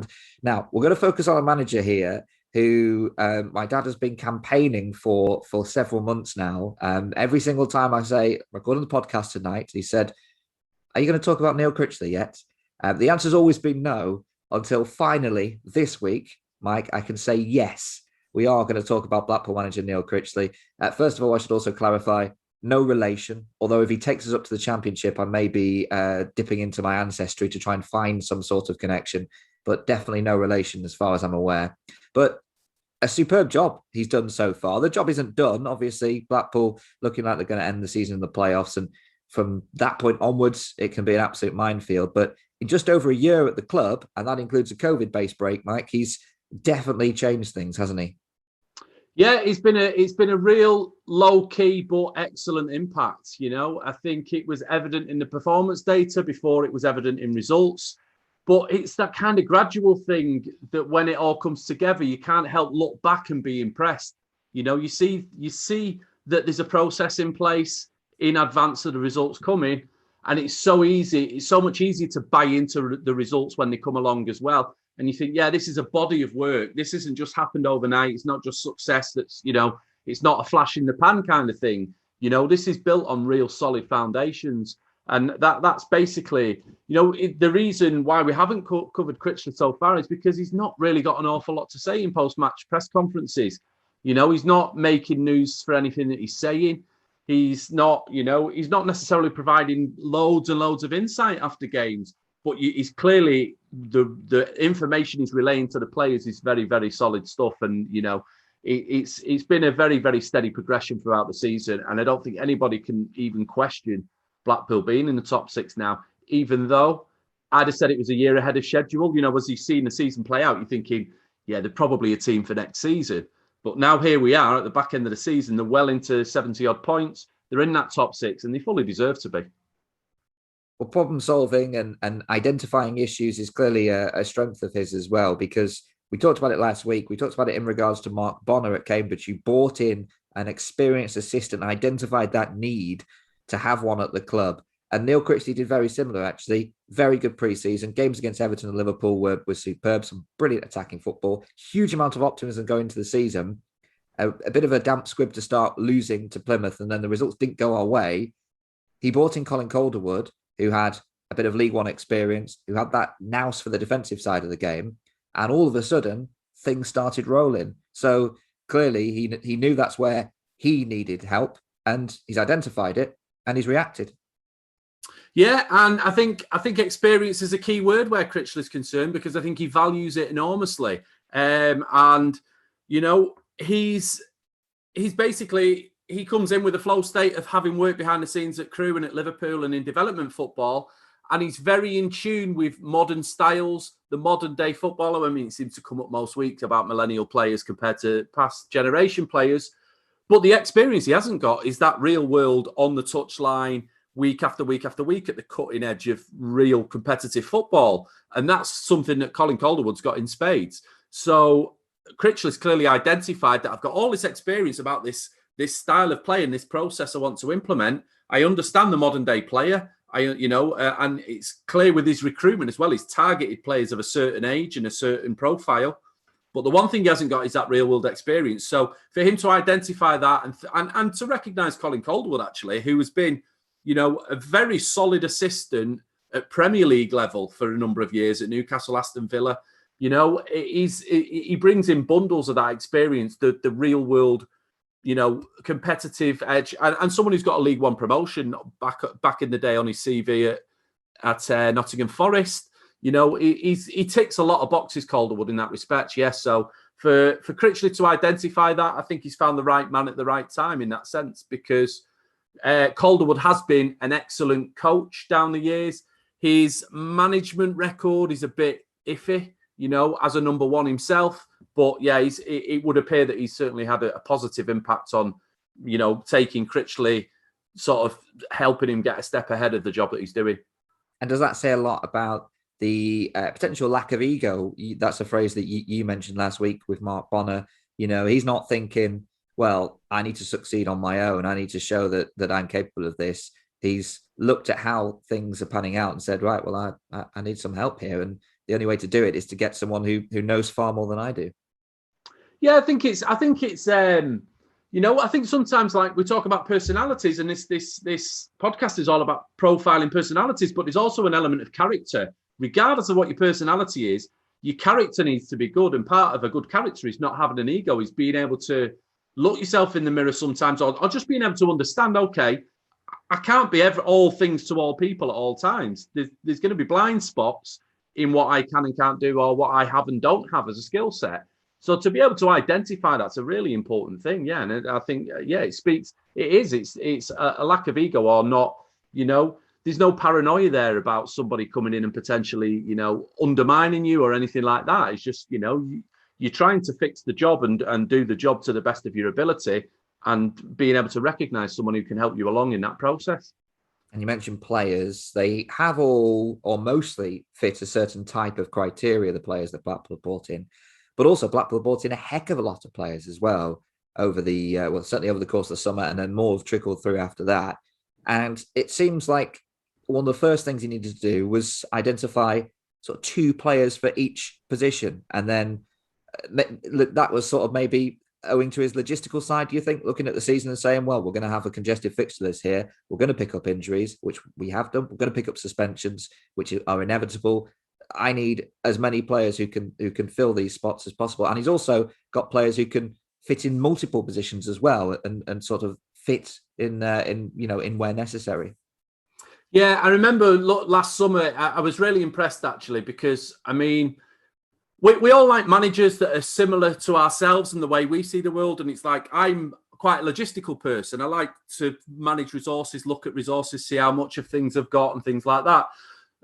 And now we're going to focus on a manager here who my dad has been campaigning for several months now. Every single time I say, recording the podcast tonight, he said, are you going to talk about Neil Critchley yet? The answer's always been no, until finally this week, Mike, I can say yes. We are going to talk about Blackpool manager Neil Critchley. First of all, I should also clarify, no relation. Although if he takes us up to the Championship, I may be dipping into my ancestry to try and find some sort of connection, but definitely no relation as far as I'm aware. But a superb job he's done so far. The job isn't done. Obviously, Blackpool looking like they're going to end the season in the playoffs. And from that point onwards, it can be an absolute minefield. But in just over a year at the club, and that includes a COVID-based break, Mike, he's definitely changed things, hasn't he? Yeah, it's been a real low-key but excellent impact. You know, I think it was evident in the performance data before it was evident in results. But it's that kind of gradual thing that when it all comes together, you can't help look back and be impressed. You know, you see that there's a process in place in advance of the results coming, and it's so easy. It's so much easier to buy into the results when they come along as well. And you think, yeah, this is a body of work. This isn't just happened overnight. It's not just success. That's, you know, it's not a flash in the pan kind of thing. You know, this is built on real solid foundations. And that's basically, you know, the reason why we haven't covered Critchley so far is because he's not really got an awful lot to say in post-match press conferences. You know, he's not making news for anything that he's saying. He's not, you know, he's not necessarily providing loads and loads of insight after games. But he's clearly, the information he's relaying to the players is very, very solid stuff. And, you know, it's been a very, very steady progression throughout the season. And I don't think anybody can even question Blackpool being in the top six now, even though I'd have said it was a year ahead of schedule. You know, as you've seen the season play out, you're thinking, yeah, they're probably a team for next season. But now here we are at the back end of the season. They're well into 70-odd points. They're in that top six, and they fully deserve to be. Well, problem solving and identifying issues is clearly a strength of his as well, because we talked about it last week. We talked about it in regards to Mark Bonner at Cambridge. You brought in an experienced assistant, identified that need to have one at the club. And Neil Critchley did very similar, actually. Very good pre-season. Games against Everton and Liverpool were superb. Some brilliant attacking football. Huge amount of optimism going into the season. A bit of a damp squib to start losing to Plymouth, and then the results didn't go our way. He brought in Colin Calderwood, who had a bit of League One experience, who had that nous for the defensive side of the game. And all of a sudden, things started rolling. So clearly, he knew that's where he needed help, and he's identified it. And he's reacted. Yeah, and I think experience is a key word where Critchley's concerned, because I think he values it enormously. And you know, he's basically, he comes in with a flow state of having worked behind the scenes at Crewe and at Liverpool and in development football, and he's very in tune with modern styles, the modern day footballer. I mean, it seems to come up most weeks about millennial players compared to past generation players. But the experience he hasn't got is that real world on the touchline, week after week after week at the cutting edge of real competitive football. And that's something that Colin Calderwood's got in spades. So Critchley's clearly identified that I've got all this experience about this style of play and this process I want to implement. I understand the modern day player. And it's clear with his recruitment as well. He's targeted players of a certain age and a certain profile. But the one thing he hasn't got is that real world experience. So for him to identify that and to recognise Colin Calderwood, actually, who has been, you know, a very solid assistant at Premier League level for a number of years at Newcastle, Aston Villa, you know, he brings in bundles of that experience, the real world, you know, competitive edge, and someone who's got a League One promotion back in the day on his CV at Nottingham Forest. You know, he ticks a lot of boxes, Calderwood, in that respect, yes. So for Critchley to identify that, I think he's found the right man at the right time in that sense, because Calderwood has been an excellent coach down the years. His management record is a bit iffy, you know, as a number one himself. But yeah, it would appear that he's certainly had a positive impact on, you know, taking Critchley, sort of helping him get a step ahead of the job that he's doing. And does that say a lot about the potential lack of ego? That's a phrase that you mentioned last week with Mark Bonner. You know, he's not thinking, well, I need to succeed on my own. I need to show that I'm capable of this. He's looked at how things are panning out and said, right, well, I need some help here. And the only way to do it is to get someone who knows far more than I do. Yeah, I think it's I think sometimes, like, we talk about personalities, and this podcast is all about profiling personalities, but there's also an element of character. Regardless of what your personality is, your character needs to be good, and part of a good character is not having an ego, is being able to look yourself in the mirror sometimes, or just being able to understand, okay, I can't be all things to all people at all times. There's going to be blind spots in what I can and can't do, or what I have and don't have as a skill set. So to be able to identify that's a really important thing. Yeah. And I think, it's a lack of ego, or not, there's no paranoia there about somebody coming in and potentially, undermining you or anything like that. It's just, you're trying to fix the job and do the job to the best of your ability, and being able to recognize someone who can help you along in that process. And you mentioned players. They have all or mostly fit a certain type of criteria, the players that Blackpool brought in. But also Blackpool brought in a heck of a lot of players as well over the, certainly over the course of the summer, and then more have trickled through after that. And it seems like one of the first things he needed to do was identify sort of 2 players for each position. And then that was sort of maybe owing to his logistical side, do you think, looking at the season and saying, well, we're going to have a congested fixture list here. We're going to pick up injuries, which we have done. We're going to pick up suspensions, which are inevitable. I need as many players who can fill these spots as possible. And he's also got players who can fit in multiple positions as well, and sort of fit in where necessary. Yeah, I remember last summer, I was really impressed, actually, because, I mean, we all like managers that are similar to ourselves in the way we see the world. And it's like, I'm quite a logistical person. I like to manage resources, look at resources, see how much of things I've got and things like that.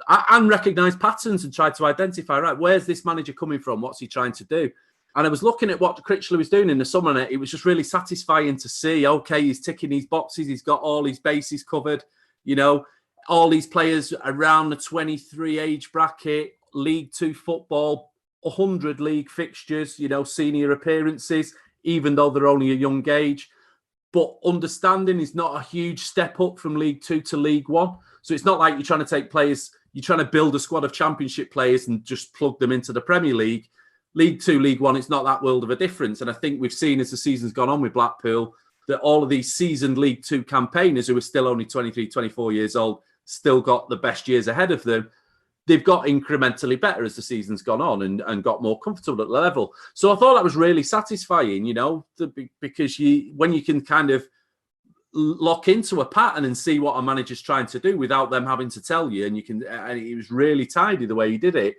And recognise patterns and try to identify, right, where's this manager coming from? What's he trying to do? And I was looking at what Critchley was doing in the summer, and it was just really satisfying to see, okay, he's ticking these boxes. He's got all his bases covered, all these players around the 23 age bracket, League Two football, 100 league fixtures, senior appearances, even though they're only a young age. But understanding is not a huge step up from League Two to League One. So it's not like you're trying to take players, you're trying to build a squad of Championship players and just plug them into the Premier League. League Two, League One, it's not that world of a difference. And I think we've seen, as the season's gone on with Blackpool, that all of these seasoned League Two campaigners who are still only 23, 24 years old, still got the best years ahead of them. They've got incrementally better as the season's gone on, and got more comfortable at the level. So I thought that was really satisfying, because when you can kind of lock into a pattern and see what a manager's trying to do without them having to tell you, and it was really tidy the way he did it.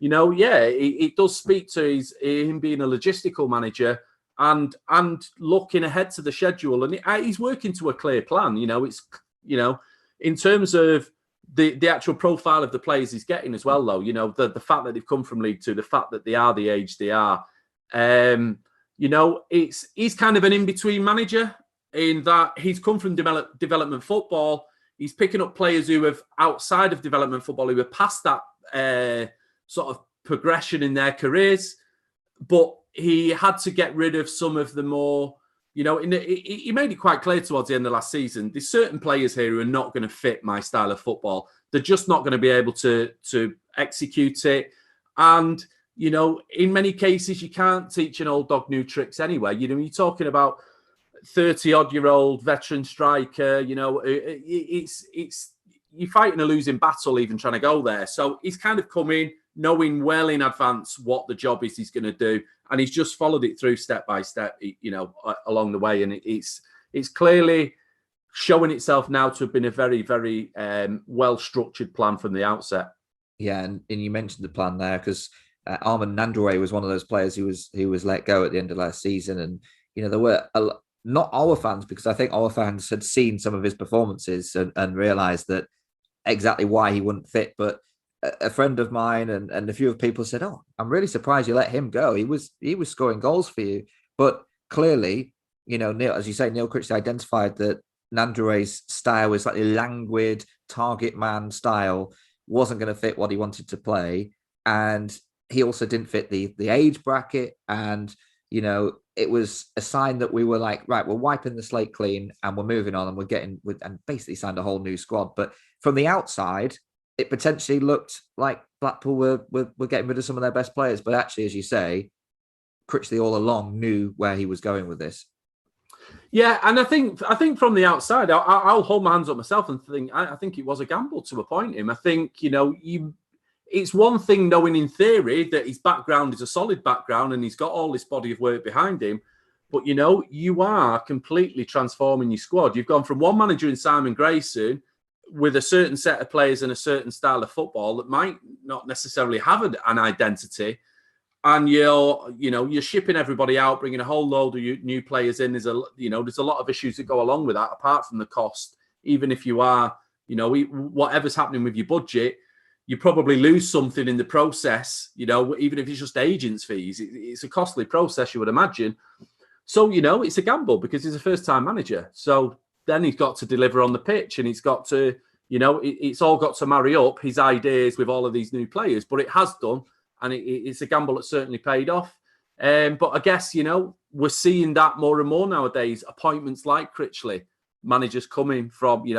It does speak to him being a logistical manager and looking ahead to the schedule, and he's working to a clear plan. In terms of the actual profile of the players he's getting as well, though, the fact that they've come from League Two, the fact that they are the age they are, he's kind of an in-between manager, in that he's come from development football. He's picking up players who have outside of development football, who are past that sort of progression in their careers. But he had to get rid of some of the more, he made it quite clear towards the end of last season, there's certain players here who are not going to fit my style of football. They're just not going to be able to execute it. And, in many cases, you can't teach an old dog new tricks anyway. You're talking about 30-odd-year-old veteran striker, it's you're fighting a losing battle even trying to go there. So he's kind of come in knowing well in advance what the job is he's going to do, and he's just followed it through step by step, along the way. And it's clearly showing itself now to have been a very, very well-structured plan from the outset. Yeah, and you mentioned the plan there, because Armand Nandoué was one of those players who was let go at the end of last season, and there were not our fans, because I think our fans had seen some of his performances and realised that exactly why he wouldn't fit. But a friend of mine and a few of people said, "Oh, I'm really surprised you let him go. He was scoring goals for you." But clearly, Neil, as you say, Neil Critchley identified that Nandoué's style was slightly languid, target man style, wasn't going to fit what he wanted to play, and he also didn't fit the age bracket. And it was a sign that we were like, right, we're wiping the slate clean and we're moving on, and and basically signed a whole new squad. But from the outside, it potentially looked like Blackpool were getting rid of some of their best players. But actually, as you say, Critchley all along knew where he was going with this. Yeah, and I think from the outside, I'll hold my hands up myself and think I think it was a gamble to appoint him. I think it's one thing knowing in theory that his background is a solid background and he's got all this body of work behind him, but you are completely transforming your squad. You've gone from one manager in Simon Grayson with a certain set of players and a certain style of football that might not necessarily have an identity. And you're shipping everybody out, bringing a whole load of new players in. There's a lot of issues that go along with that, apart from the cost. Even if you are, whatever's happening with your budget, you probably lose something in the process. Even if it's just agents' fees, it's a costly process, you would imagine. So it's a gamble because he's a first-time manager. So then he's got to deliver on the pitch, and he's got to, it's all got to marry up his ideas with all of these new players. But it has done. And it's a gamble that certainly paid off. But I guess, we're seeing that more and more nowadays. Appointments like Critchley, managers coming from, a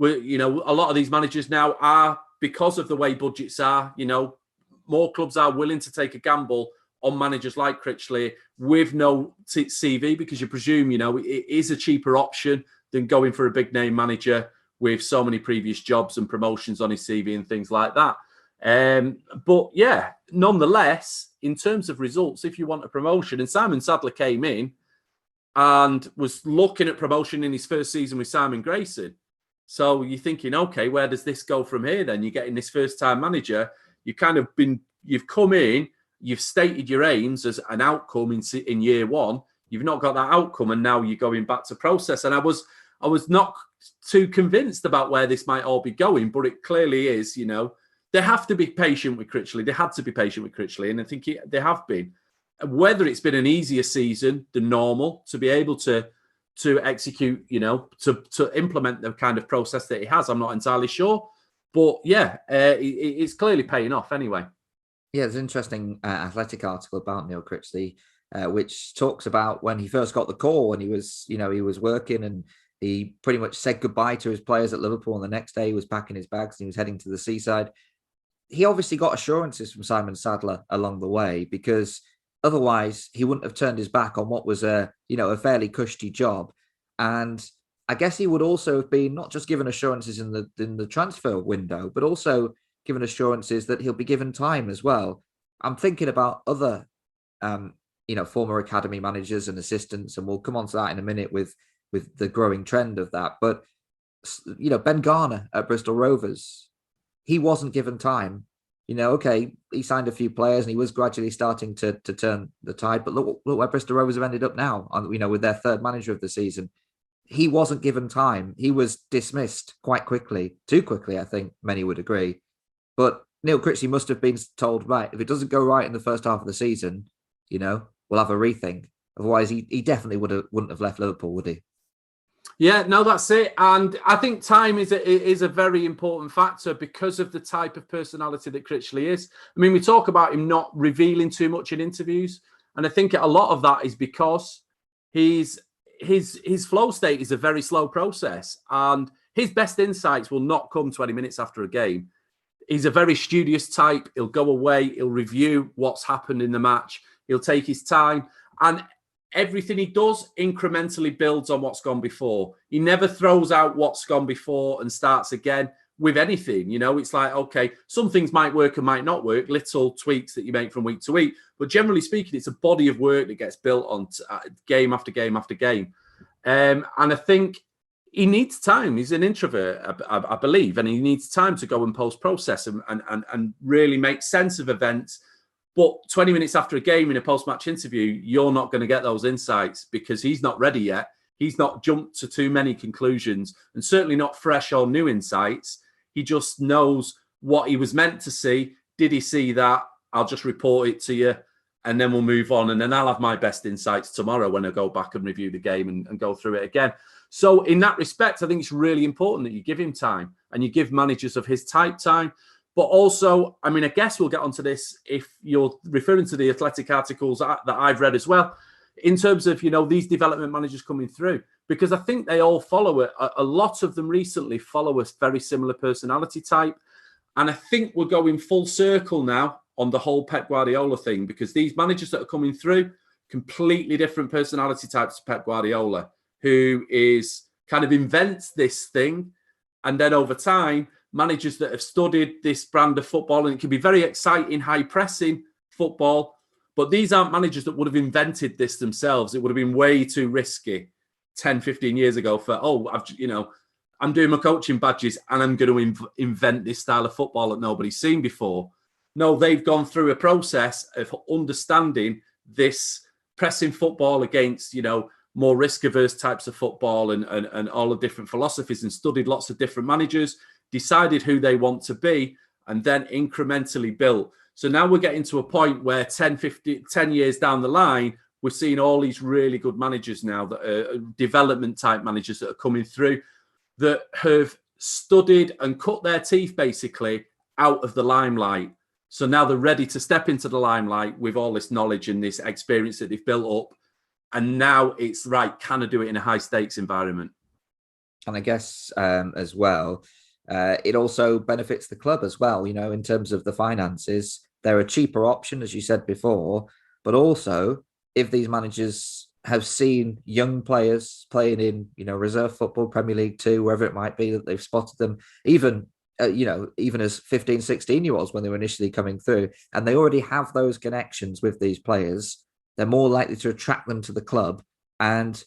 lot of these managers now are, because of the way budgets are, more clubs are willing to take a gamble on managers like Critchley with no CV, because you presume, it is a cheaper option than going for a big name manager with so many previous jobs and promotions on his CV and things like that. But yeah, nonetheless, in terms of results, if you want a promotion, and Simon Sadler came in and was looking at promotion in his first season with Simon Grayson. So you're thinking, okay, where does this go from here then? You're getting this first-time manager. You've come in, you've stated your aims as an outcome in year one. You've not got that outcome, and now you're going back to process. And I was not too convinced about where this might all be going, but it clearly is, They have to be patient with Critchley. They had to be patient with Critchley, and I think they have been. Whether it's been an easier season than normal to be able to execute, to implement the kind of process that he has, I'm not entirely sure. But yeah, it's clearly paying off anyway. Yeah, there's an interesting Athletic article about Neil Critchley, which talks about when he first got the call, and he was working, and he pretty much said goodbye to his players at Liverpool, and the next day he was packing his bags and he was heading to the seaside. He obviously got assurances from Simon Sadler along the way, because otherwise he wouldn't have turned his back on what was a fairly cushy job. And I guess he would also have been not just given assurances in the transfer window, but also given assurances that he'll be given time as well. I'm thinking about other, former academy managers and assistants, and we'll come on to that in a minute with the growing trend of that. But, Ben Garner at Bristol Rovers, he wasn't given time. Okay, he signed a few players and he was gradually starting to turn the tide. But look where Bristol Rovers have ended up now, with their third manager of the season. He wasn't given time. He was dismissed quite quickly, too quickly, I think many would agree. But Neil Critchley must have been told, right, if it doesn't go right in the first half of the season, we'll have a rethink. Otherwise, he definitely wouldn't have left Liverpool, would he? Yeah, no, that's it. And I think time is a very important factor because of the type of personality that Critchley is. I mean, we talk about him not revealing too much in interviews, and I think a lot of that is because his flow state is a very slow process, and his best insights will not come 20 minutes after a game. He's a very studious type. He'll go away, he'll review what's happened in the match, he'll take his time, and everything he does incrementally builds on what's gone before. He never throws out what's gone before and starts again with anything. It's like, okay, some things might work and might not work, little tweaks that you make from week to week. But generally speaking, it's a body of work that gets built on game after game after game. And I think he needs time. He's an introvert, I believe, and he needs time to go and post-process and really make sense of events. But 20 minutes after a game in a post-match interview, you're not going to get those insights because he's not ready yet. He's not jumped to too many conclusions, and certainly not fresh or new insights. He just knows what he was meant to see. Did he see that? I'll just report it to you, and then we'll move on. And then I'll have my best insights tomorrow when I go back and review the game and go through it again. So in that respect, I think it's really important that you give him time and you give managers of his type time. But also, I guess we'll get onto this if you're referring to the Athletic articles that I've read as well. in terms of, these development managers coming through, because I think they all follow it. A lot of them recently follow a very similar personality type. And I think we're going full circle now on the whole Pep Guardiola thing, because these managers that are coming through, completely different personality types to Pep Guardiola, who is kind of invents this thing. And then over time, managers that have studied this brand of football, and it can be very exciting, high pressing football, but these aren't managers that would have invented this themselves. It would have been way too risky 10, 15 years ago for, I'm doing my coaching badges and I'm going to invent this style of football that nobody's seen before. No, they've gone through a process of understanding this pressing football against, more risk-averse types of football and all the different philosophies, and studied lots of different managers, decided who they want to be, and then incrementally built. So now we're getting to a point where 10 years down the line, we're seeing all these really good managers now, that are development type managers that are coming through, that have studied and cut their teeth basically out of the limelight. So now they're ready to step into the limelight with all this knowledge and this experience that they've built up. And now it's right, can I do it in a high stakes environment? And I guess as well, it also benefits the club as well, in terms of the finances. They're a cheaper option, as you said before, but also if these managers have seen young players playing in, reserve football, Premier League 2, wherever it might be, that they've spotted them, even as 15, 16-year-olds when they were initially coming through, and they already have those connections with these players, they're more likely to attract them to the club. And,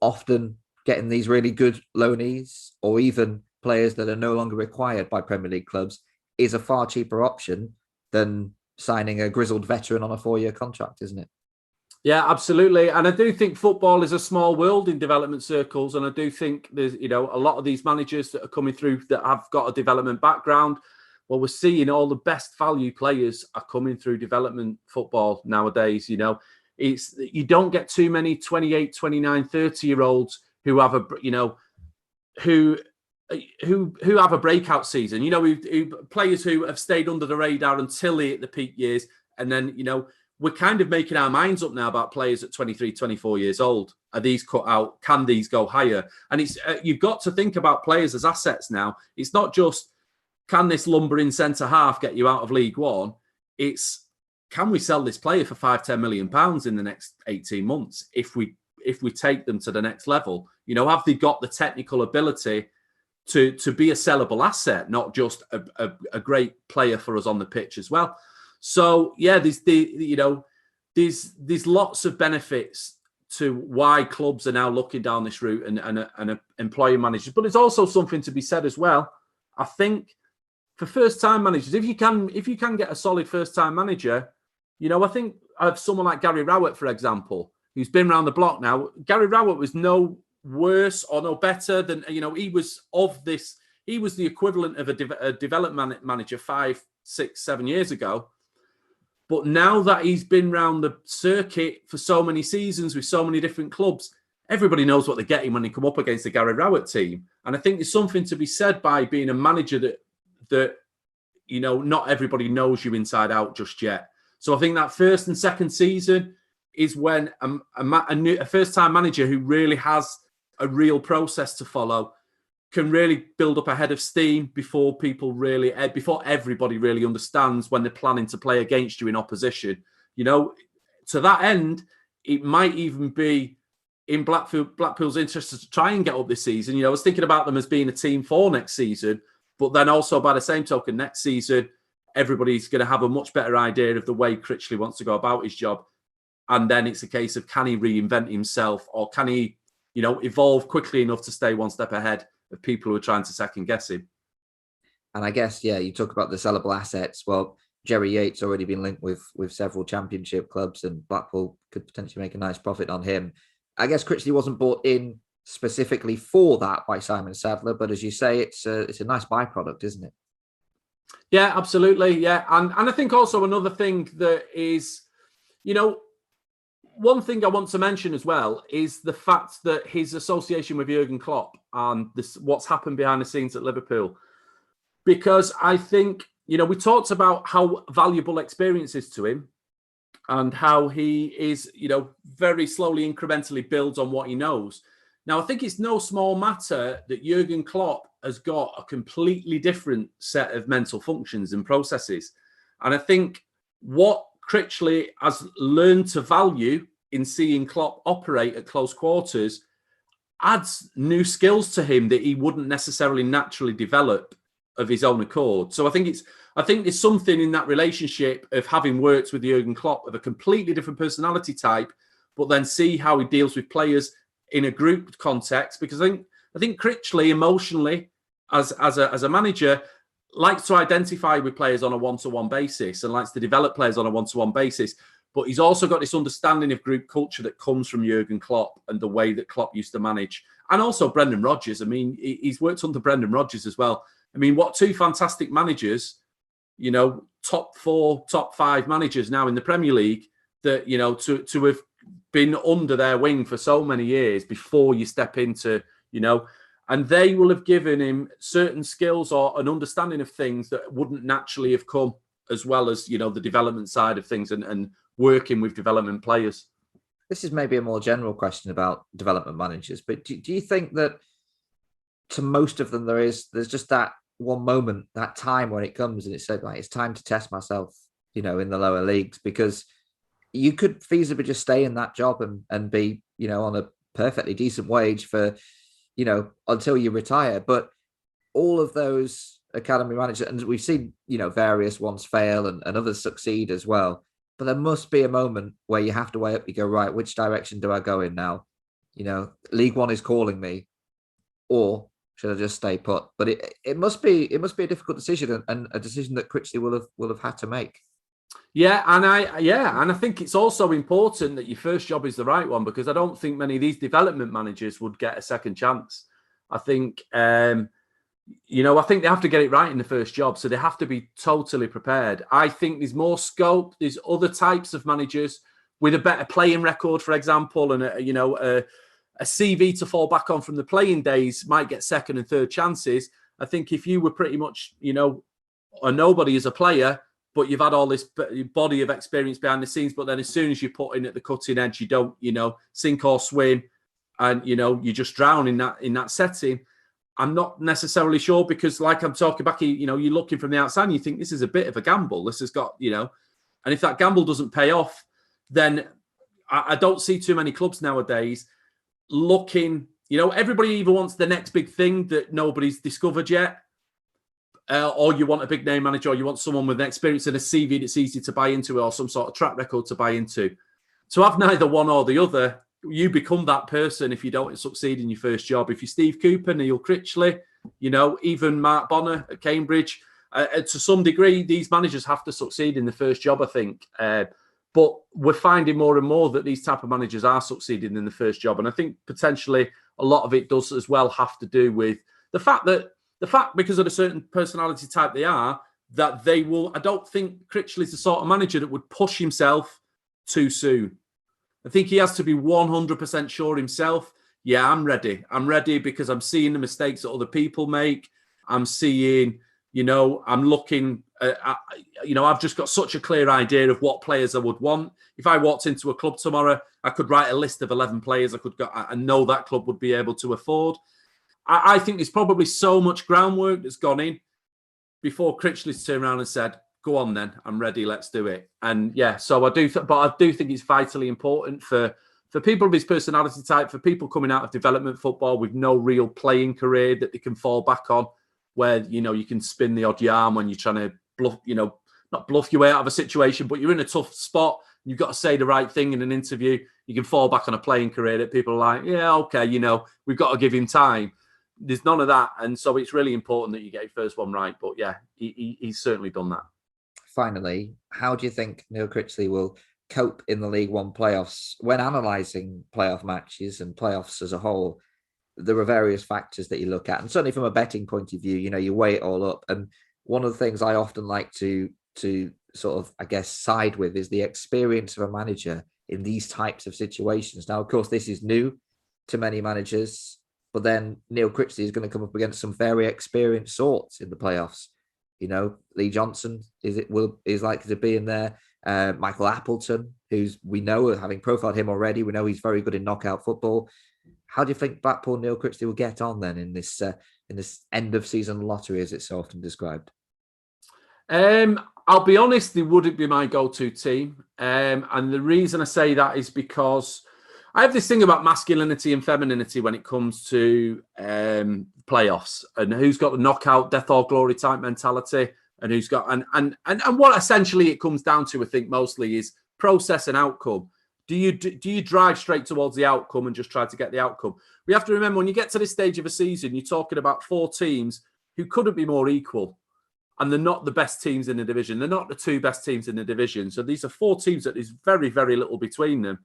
often getting these really good loanees or even players that are no longer required by Premier League clubs is a far cheaper option than signing a grizzled veteran on a 4-year contract, isn't it? Yeah, absolutely. And I do think football is a small world in development circles. And I do think there's, a lot of these managers that are coming through that have got a development background. Well, we're seeing all the best value players are coming through development football nowadays. You don't get too many 28, 29, 30-year-olds who have who have a breakout season. Players who have stayed under the radar until they hit the peak years. And then, we're kind of making our minds up now about players at 23, 24 years old. Are these cut out? Can these go higher? And it's you've got to think about players as assets now. It's not just, can this lumbering centre half get you out of League One? It's, can we sell this player for £5-10 million in the next 18 months if we take them to the next level? Have they got the technical ability to be a sellable asset, not just a great player for us on the pitch as well? So yeah, there's lots of benefits to why clubs are now looking down this route and employing managers. But there's also something to be said as well. I think for first-time managers, if you can get a solid first-time manager, I think of someone like Gary Rowett, for example, who's been around the block now. Gary Rowett was no worse or no better than, he was the equivalent of a development manager 5, 6, 7 years ago. But now that he's been around the circuit for so many seasons with so many different clubs, everybody knows what they're getting when they come up against the Gary Rowett team. And I think there's something to be said by being a manager that not everybody knows you inside out just yet. So I think that first and second season is when a first-time manager who really has a real process to follow can really build up a head of steam before everybody really understands when they're planning to play against you in opposition. To that end, it might even be in Blackpool's interest to try and get up this season. I was thinking about them as being a team for next season, but then also by the same token, next season, everybody's going to have a much better idea of the way Critchley wants to go about his job. And then it's a case of, can he reinvent himself, or can he, evolve quickly enough to stay one step ahead of people who are trying to second guess him? And I guess, you talk about the sellable assets. Well, Jerry Yates already been linked with several championship clubs, and Blackpool could potentially make a nice profit on him. I guess Critchley wasn't brought in specifically for that by Simon Sadler, but as you say, it's a nice byproduct, isn't it? Yeah, absolutely. Yeah. And I think also another thing that is, one thing I want to mention as well is the fact that his association with Jurgen Klopp and what's happened behind the scenes at Liverpool. Because I think, we talked about how valuable experience is to him. and how he is, very slowly, incrementally builds on what he knows. Now, I think it's no small matter that Jurgen Klopp has got a completely different set of mental functions and processes. And I think what Critchley has learned to value in seeing Klopp operate at close quarters adds new skills to him that he wouldn't necessarily naturally develop of his own accord. So I think there's something in that relationship of having worked with Jurgen Klopp of a completely different personality type, but then see how he deals with players in a group context. Because I think Critchley emotionally, as a manager, likes to identify with players on a one-to-one basis and likes to develop players on a one-to-one basis. But he's also got this understanding of group culture that comes from Jurgen Klopp and the way that Klopp used to manage. And also Brendan Rodgers. I mean, he's worked under Brendan Rodgers as well. I mean, what two fantastic managers, top 4, top 5 managers now in the Premier League that, to have been under their wing for so many years before you step into, and they will have given him certain skills or an understanding of things that wouldn't naturally have come, as well as, the development side of things and working with development players. This is maybe a more general question about development managers, but do you think that to most of them there's just that one moment, that time when it comes and it's said, like, it's time to test myself, in the lower leagues, because you could feasibly just stay in that job and be, on a perfectly decent wage for, until you retire. But all of those academy managers, and we've seen, various ones fail and others succeed as well. But there must be a moment where you have to weigh up. You go, right, which direction do I go in now? League One is calling me, or should I just stay put? But it must be a difficult decision, and a decision that Critchley will have had to make. Yeah, and I think it's also important that your first job is the right one, because I don't think many of these development managers would get a second chance. I think I think they have to get it right in the first job, so they have to be totally prepared. I think there's more scope. There's other types of managers with a better playing record, for example, and a CV to fall back on from the playing days might get second and third chances. I think if you were pretty much, a nobody as a player, but you've had all this body of experience behind the scenes, but then as soon as you put in at the cutting edge, you don't, sink or swim, and you just drown in that setting. I'm not necessarily sure, because like I'm talking back, you're looking from the outside and you think this is a bit of a gamble. This has got, and if that gamble doesn't pay off, then I don't see too many clubs nowadays looking, everybody either wants the next big thing that nobody's discovered yet, or you want a big name manager, or you want someone with an experience and a CV that's easy to buy into, or some sort of track record to buy into. To have neither one or the other, you become that person if you don't succeed in your first job. If you're Steve Cooper, Neil Critchley, even Mark Bonner at Cambridge, to some degree, these managers have to succeed in the first job, I think. But we're finding more and more that these type of managers are succeeding in the first job. And I think potentially a lot of it does as well have to do with the fact because of the certain personality type they are, that they will. I don't think Critchley's the sort of manager that would push himself too soon. I think he has to be 100% sure himself. Yeah, I'm ready. I'm ready because I'm seeing the mistakes that other people make. I'm seeing, I'm looking, I've just got such a clear idea of what players I would want. If I walked into a club tomorrow, I could write a list of 11 players I know that club would be able to afford. I think there's probably so much groundwork that's gone in before Critchley's turned around and said, go on then, I'm ready, let's do it. And yeah, so I do think it's vitally important for people of his personality type, for people coming out of development football with no real playing career that they can fall back on, where, you can spin the odd yarn when you're trying to bluff, not bluff your way out of a situation, but you're in a tough spot. You've got to say the right thing in an interview. You can fall back on a playing career that people are like, yeah, okay, we've got to give him time. There's none of that. And so it's really important that you get your first one right. But yeah, he's certainly done that. Finally, how do you think Neil Critchley will cope in the League One playoffs when analysing playoff matches and playoffs as a whole? There are various factors that you look at, and certainly from a betting point of view, you weigh it all up. And one of the things I often like to sort of, I guess, side with is the experience of a manager in these types of situations. Now, of course, this is new to many managers, but then Neil Critchley is going to come up against some very experienced sorts in the playoffs. Lee Johnson is likely to be in there. Michael Appleton, who's we know, having profiled him already, we know he's very good in knockout football. How do you think Blackpool Neil Critchley will get on then in this end of season lottery, as it's so often described? I'll be honest, they wouldn't be my go-to team. And the reason I say that is because I have this thing about masculinity and femininity when it comes to playoffs, and who's got the knockout, death or glory type mentality, and who's got and what essentially it comes down to, I think, mostly is process and outcome. Do you drive straight towards the outcome and just try to get the outcome? We have to remember, when you get to this stage of a season, you're talking about 4 teams who couldn't be more equal. And they're not the best teams in the division. They're not the 2 best teams in the division. So these are 4 teams that there's very, very little between them.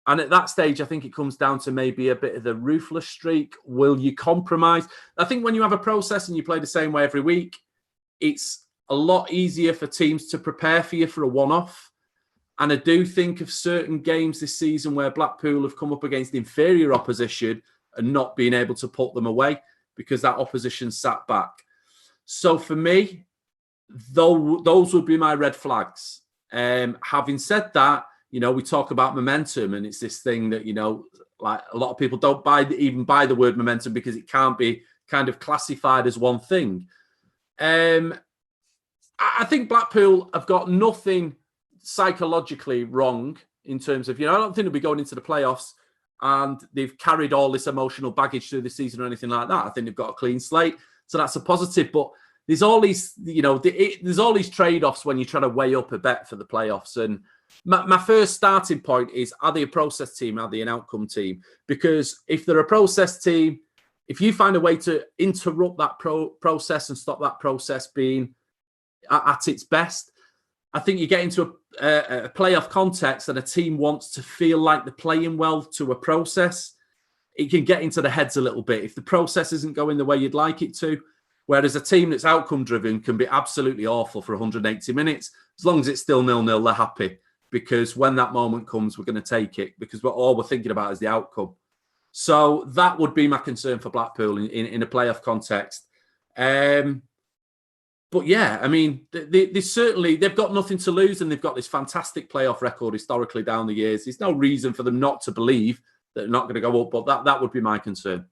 And at that stage, I think it comes down to maybe a bit of the ruthless streak. Will you compromise? I think when you have a process and you play the same way every week, it's a lot easier for teams to prepare for you for a one-off. And I do think of certain games this season where Blackpool have come up against inferior opposition and not being able to put them away because that opposition sat back. So for me, those would be my red flags. Having said that, we talk about momentum, and it's this thing that, like a lot of people don't even buy the word momentum because it can't be kind of classified as one thing. I think Blackpool have got nothing psychologically wrong in terms of, I don't think they'll be going into the playoffs and they've carried all this emotional baggage through the season or anything like that. I think they've got a clean slate. So that's a positive, but there's all these, there's all these trade-offs when you try to weigh up a bet for the playoffs. And my first starting point is, are they a process team? Are they an outcome team? Because if they're a process team, if you find a way to interrupt that process and stop that process being at its best, I think you get into a playoff context and a team wants to feel like they're playing well to a process. It can get into the heads a little bit if the process isn't going the way you'd like it to. Whereas a team that's outcome driven can be absolutely awful for 180 minutes. As long as it's still 0-0, they're happy, because when that moment comes, we're going to take it, because all we're thinking about is the outcome. So that would be my concern for Blackpool in a playoff context. But yeah, I mean, they've got nothing to lose, and they've got this fantastic playoff record historically down the years. There's no reason for them not to believe that they're not going to go up, but that would be my concern.